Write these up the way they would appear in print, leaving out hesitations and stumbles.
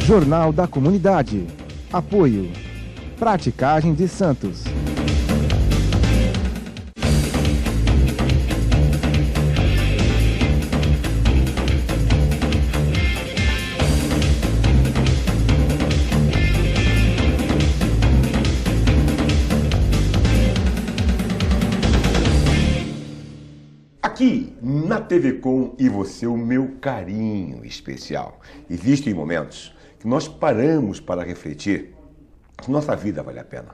Jornal da Comunidade. Apoio. Praticagem de Santos. Aqui na TV Com e você, o meu carinho especial. Existem momentos que nós paramos para refletir se nossa vida vale a pena.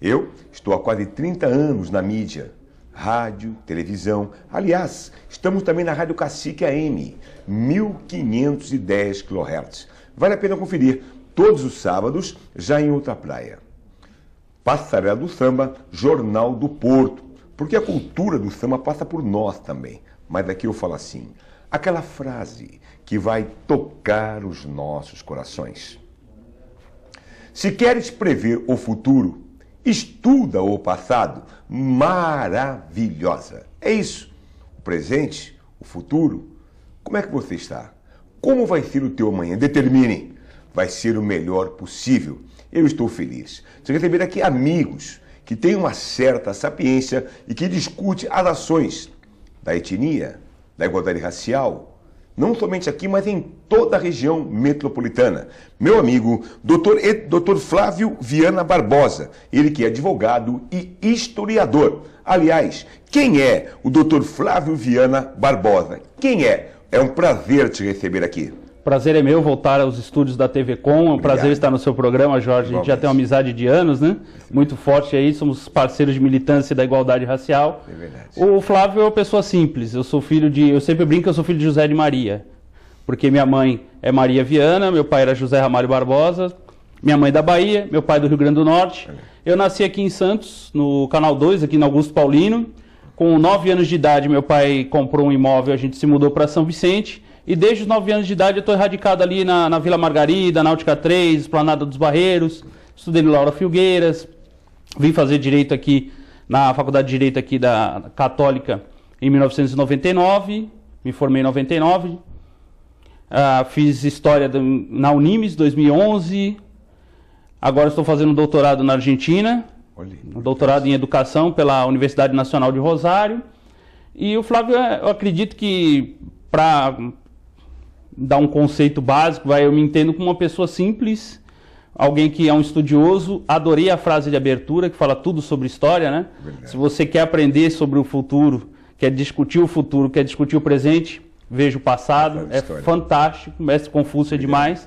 Eu estou há quase 30 anos na mídia, rádio, televisão. Aliás, estamos também na Rádio Cacique AM, 1510 kHz. Vale a pena conferir todos os sábados, já em outra praia. Passarela do Samba, Jornal do Porto. Porque a cultura do samba passa por nós também. Mas aqui eu falo assim, aquela frase que vai tocar os nossos corações. Se queres prever o futuro, estuda o passado. Maravilhosa. É isso. O presente, o futuro. Como é que você está? Como vai ser o teu amanhã? Determine. Vai ser o melhor possível. Eu estou feliz de receber aqui amigos que tem uma certa sapiência e que discute as ações da etnia, da igualdade racial, não somente aqui, mas em toda a região metropolitana. Meu amigo, Dr. Flávio Viana Barbosa, ele que é advogado e historiador. Aliás, quem é o Dr. Flávio Viana Barbosa? Quem é? É um prazer te receber aqui. Prazer é meu voltar aos estúdios da TV Com, é um prazer estar no seu programa, Jorge. A gente já tem uma amizade de anos, né? Muito forte aí, somos parceiros de militância da igualdade racial. É verdade. O Flávio é uma pessoa simples, eu sempre brinco que eu sou filho de José de Maria, porque minha mãe é Maria Viana, meu pai era José Ramalho Barbosa, minha mãe da Bahia, meu pai do Rio Grande do Norte. Eu nasci aqui em Santos, no Canal 2, aqui no Augusto Paulino. Com 9 anos de idade, meu pai comprou um imóvel, a gente se mudou para São Vicente. E desde os 9 anos de idade eu estou erradicado ali na Vila Margarida, Náutica 3, Esplanada dos Barreiros, estudei no Laura Filgueiras, vim fazer Direito aqui na Faculdade de Direito aqui da Católica em 1999, me formei em 99, fiz História na Unimes 2011, agora estou fazendo um doutorado na Argentina, um doutorado em Educação pela Universidade Nacional de Rosário, e o Flávio, eu acredito que para dar um conceito básico, eu me entendo como uma pessoa simples, alguém que é um estudioso. Adorei a frase de abertura que fala tudo sobre história, né? Verdade. Se você quer aprender sobre o futuro, quer discutir o futuro, quer discutir o presente, veja o passado, é fantástico, Mestre Confúcio é demais.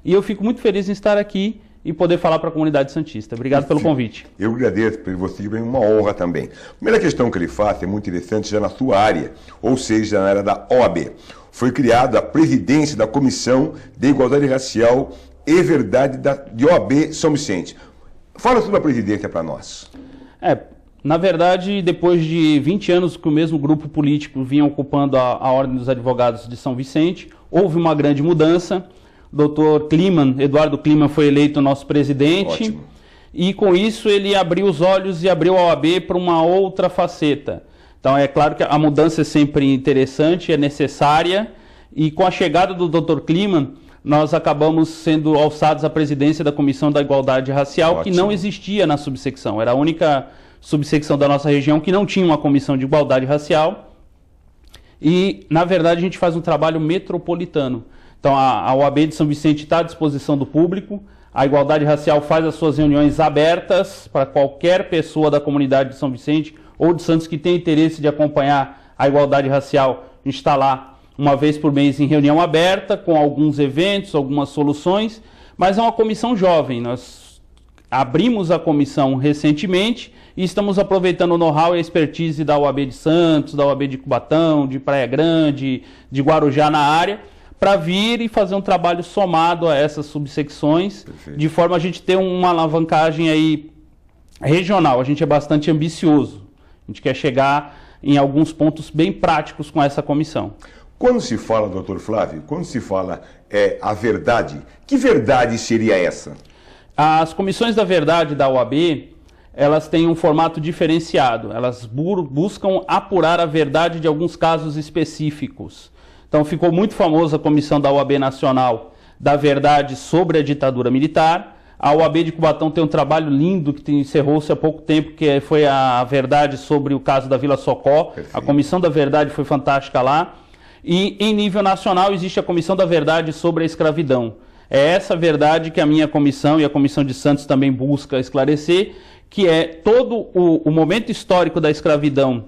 E eu fico muito feliz em estar aqui e poder falar para a comunidade santista. Obrigado pelo convite. Eu agradeço por você, é uma honra também. A primeira questão que ele faz é muito interessante já na sua área, ou seja, na área da OAB. Foi criada a presidência da Comissão de Igualdade Racial e Verdade de OAB São Vicente. Fala sobre a presidência para nós. Na verdade, depois de 20 anos que o mesmo grupo político vinha ocupando a Ordem dos Advogados de São Vicente, houve uma grande mudança. O Dr. Eduardo Kliman foi eleito nosso presidente. Ótimo. E com isso ele abriu os olhos e abriu a OAB para uma outra faceta. Então é claro que a mudança é sempre interessante, é necessária, e com a chegada do Dr. Kliman, nós acabamos sendo alçados à presidência da Comissão da Igualdade Racial, Ótimo. Que não existia na subsecção, era a única subsecção da nossa região que não tinha uma comissão de igualdade racial, e na verdade a gente faz um trabalho metropolitano. Então a OAB de São Vicente está à disposição do público, a Igualdade Racial faz as suas reuniões abertas para qualquer pessoa da comunidade de São Vicente ou de Santos que tem interesse de acompanhar a igualdade racial. A gente está lá uma vez por mês em reunião aberta, com alguns eventos, algumas soluções, mas é uma comissão jovem. Nós abrimos a comissão recentemente e estamos aproveitando o know-how e a expertise da OAB de Santos, da OAB de Cubatão, de Praia Grande, de Guarujá na área, para vir e fazer um trabalho somado a essas subsecções. Perfeito. De forma a gente ter uma alavancagem aí regional. A gente é bastante ambicioso. A gente quer chegar em alguns pontos bem práticos com essa comissão. Quando se fala, doutor Flávio, quando se fala a verdade, que verdade seria essa? As comissões da verdade da OAB, elas têm um formato diferenciado. Elas buscam apurar a verdade de alguns casos específicos. Então ficou muito famosa a comissão da OAB Nacional da Verdade sobre a ditadura militar. A OAB de Cubatão tem um trabalho lindo que encerrou-se há pouco tempo, que foi a Verdade sobre o caso da Vila Socó. Perfeito. A Comissão da Verdade foi fantástica lá. E em nível nacional existe a Comissão da Verdade sobre a escravidão. É essa verdade que a minha comissão e a Comissão de Santos também busca esclarecer, que é todo o momento histórico da escravidão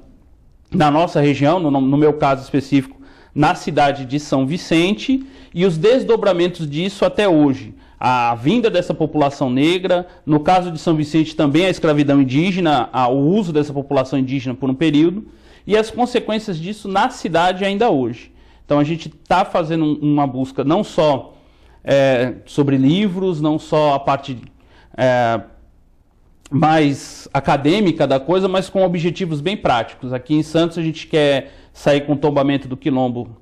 na nossa região, no meu caso específico, na cidade de São Vicente, e os desdobramentos disso até hoje. A vinda dessa população negra, no caso de São Vicente também a escravidão indígena, o uso dessa população indígena por um período, e as consequências disso na cidade ainda hoje. Então a gente está fazendo uma busca não só sobre livros, não só a parte mais acadêmica da coisa, mas com objetivos bem práticos. Aqui em Santos a gente quer sair com o tombamento do quilombo,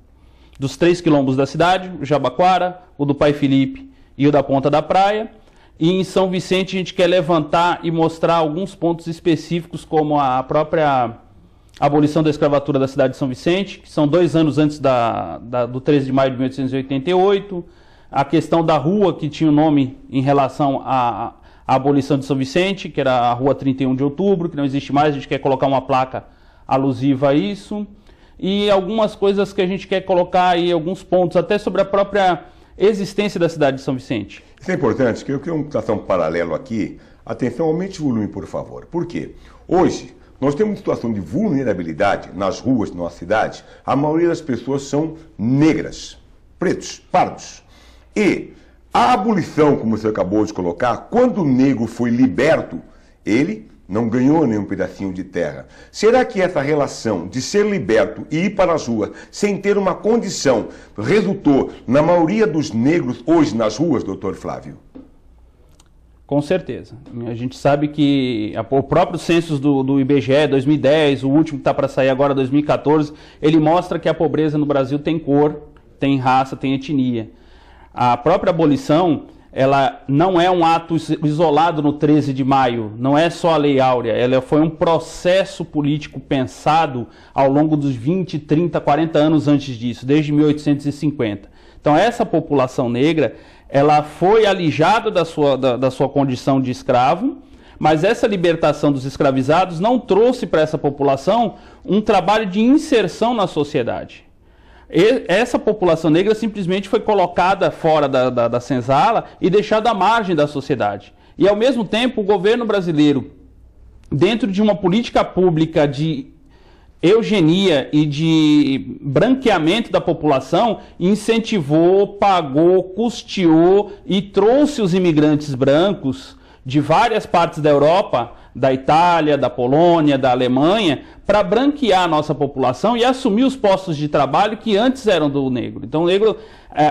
dos 3 quilombos da cidade, o Jabaquara, o do Pai Felipe e o da Ponta da Praia. E em São Vicente a gente quer levantar e mostrar alguns pontos específicos, como a própria abolição da escravatura da cidade de São Vicente, que são 2 anos antes do 13 de maio de 1888, a questão da rua que tinha o nome em relação à abolição de São Vicente, que era a rua 31 de outubro, que não existe mais, a gente quer colocar uma placa alusiva a isso, e algumas coisas que a gente quer colocar aí, alguns pontos, até sobre a própria existência da cidade de São Vicente. Isso é importante, que eu quero traçar um paralelo aqui. Atenção, aumente o volume, por favor. Por quê? Hoje, nós temos uma situação de vulnerabilidade nas ruas da nossa cidade. A maioria das pessoas são negras, pretos, pardos. E a abolição, como você acabou de colocar, quando o negro foi liberto, ele não ganhou nenhum pedacinho de terra. Será que essa relação de ser liberto e ir para as ruas sem ter uma condição resultou na maioria dos negros hoje nas ruas, doutor Flávio? Com certeza. A gente sabe que o próprio censo do IBGE 2010, o último que está para sair agora, 2014, ele mostra que a pobreza no Brasil tem cor, tem raça, tem etnia. A própria abolição, ela não é um ato isolado no 13 de maio, não é só a Lei Áurea, ela foi um processo político pensado ao longo dos 20, 30, 40 anos antes disso, desde 1850. Então essa população negra, ela foi alijada da sua condição de escravo, mas essa libertação dos escravizados não trouxe para essa população um trabalho de inserção na sociedade. Essa população negra simplesmente foi colocada fora da senzala e deixada à margem da sociedade. E, ao mesmo tempo, o governo brasileiro, dentro de uma política pública de eugenia e de branqueamento da população, incentivou, pagou, custeou e trouxe os imigrantes brancos de várias partes da Europa, da Itália, da Polônia, da Alemanha, para branquear a nossa população e assumir os postos de trabalho que antes eram do negro. Então o negro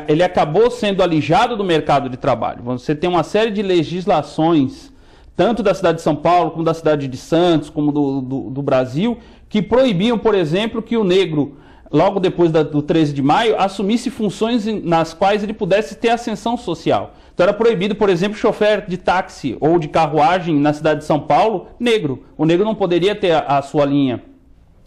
ele acabou sendo alijado do mercado de trabalho. Você tem uma série de legislações, tanto da cidade de São Paulo, como da cidade de Santos, como do Brasil, que proibiam, por exemplo, que o negro, logo depois do 13 de maio, assumisse funções nas quais ele pudesse ter ascensão social. Então era proibido, por exemplo, chofer de táxi ou de carruagem na cidade de São Paulo, negro. O negro não poderia ter a sua linha,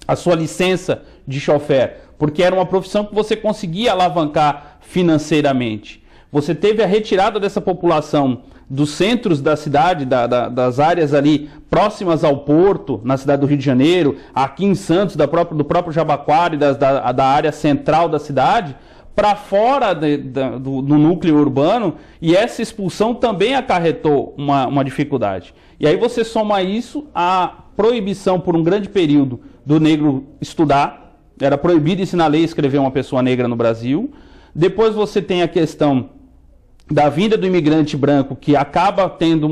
a sua licença de chofer, porque era uma profissão que você conseguia alavancar financeiramente. Você teve a retirada dessa população dos centros da cidade, das áreas ali próximas ao porto, na cidade do Rio de Janeiro, aqui em Santos, do próprio Jabaquara e da área central da cidade, para fora do núcleo urbano, e essa expulsão também acarretou uma dificuldade. E aí você soma isso à proibição por um grande período do negro estudar, era proibido ensinar lei e escrever uma pessoa negra no Brasil. Depois você tem a questão da vinda do imigrante branco, que acaba tendo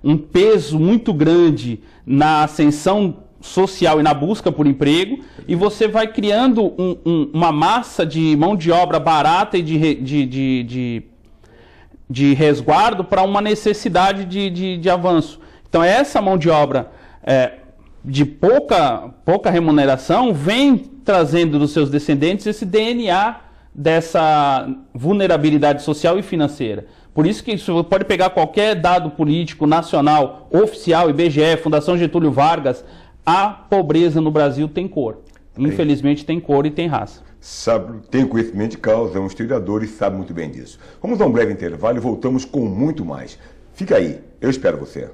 um peso muito grande na ascensão social e na busca por emprego, e você vai criando uma massa de mão de obra barata e de resguardo para uma necessidade de avanço. Então essa mão de obra de pouca remuneração vem trazendo dos seus descendentes esse DNA dessa vulnerabilidade social e financeira. Por isso que você pode pegar qualquer dado político nacional, oficial, IBGE, Fundação Getúlio Vargas, a pobreza no Brasil tem cor. Infelizmente tem cor e tem raça. sabe, tem conhecimento de causa, é um historiador e sabe muito bem disso. Vamos a um breve intervalo e voltamos com muito mais. Fica aí, eu espero você.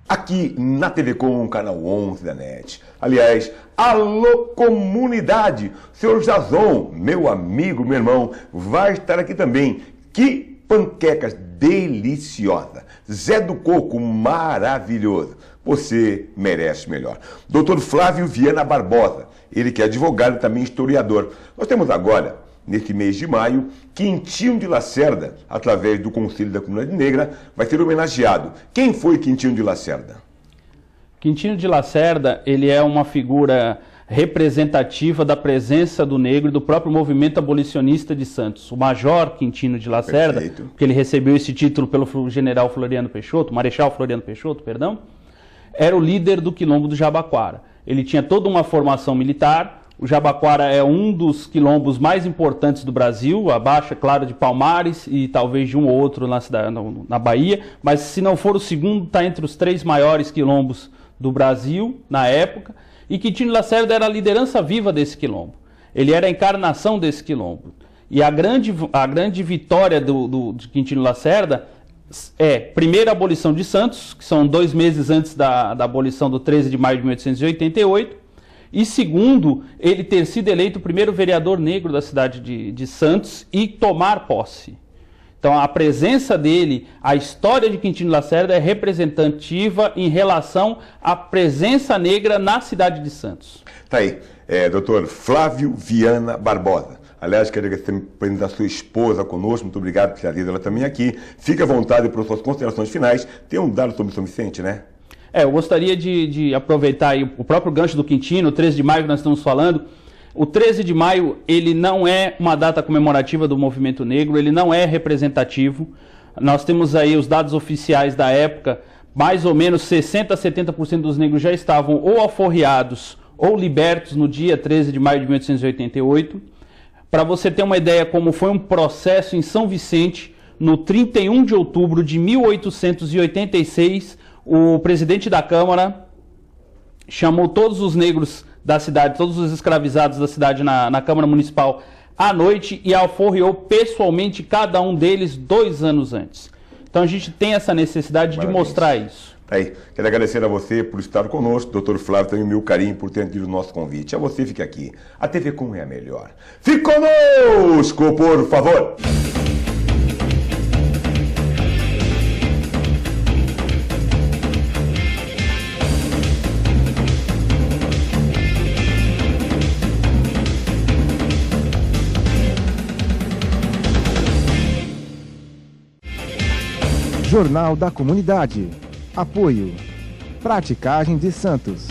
Aqui na TV Com, canal 11 da NET. Aliás, alô comunidade! Senhor Jason, meu amigo, meu irmão, vai estar aqui também. Que panquecas deliciosas! Zé do Coco, maravilhoso! Você merece melhor. Dr. Flávio Viana Barbosa, ele que é advogado e também historiador. Nós temos agora, neste mês de maio, Quintinho de Lacerda, através do Conselho da Comunidade Negra, vai ser homenageado. Quem foi Quintinho de Lacerda? Quintinho de Lacerda, ele é uma figura representativa da presença do negro e do próprio movimento abolicionista de Santos. O Major Quintinho de Lacerda, Perfeito. que ele recebeu esse título pelo general Floriano Peixoto, Marechal Floriano Peixoto, perdão, era o líder do Quilombo do Jabaquara. Ele tinha toda uma formação militar. O Jabaquara é um dos quilombos mais importantes do Brasil, abaixo, é claro, de Palmares e talvez de um ou outro na Bahia, mas se não for o segundo, está entre os 3 maiores quilombos do Brasil na época, e Quintinho de Lacerda era a liderança viva desse quilombo. Ele era a encarnação desse quilombo. E a grande vitória de Quintinho de Lacerda é, primeiro, a abolição de Santos, que são 2 meses antes da abolição do 13 de maio de 1888, e segundo, ele ter sido eleito o primeiro vereador negro da cidade de Santos e tomar posse. Então a presença dele, a história de Quintinho de Lacerda é representativa em relação à presença negra na cidade de Santos. Tá aí, doutor Flávio Viana Barbosa. Aliás, quero agradecer a presença da sua esposa conosco, muito obrigado por ter trazido ela também aqui. Fique à vontade para suas considerações finais. Tem um dado sobre São Vicente, né? Eu gostaria de aproveitar aí o próprio gancho do Quintino, o 13 de maio que nós estamos falando. O 13 de maio, ele não é uma data comemorativa do movimento negro, ele não é representativo. Nós temos aí os dados oficiais da época, mais ou menos 60% a 70% dos negros já estavam ou alforriados ou libertos no dia 13 de maio de 1888. Para você ter uma ideia como foi um processo em São Vicente, no 31 de outubro de 1886, o presidente da Câmara chamou todos os negros da cidade, todos os escravizados da cidade na Câmara Municipal à noite e alforriou pessoalmente cada um deles 2 anos antes. Então a gente tem essa necessidade de mostrar isso. Aí, quero agradecer a você por estar conosco, doutor Flávio, também o meu carinho por ter atendido o nosso convite. A você, fique aqui. A TV Com é a melhor. Fique conosco, por favor! Jornal da Comunidade. Apoio. Praticagem de Santos.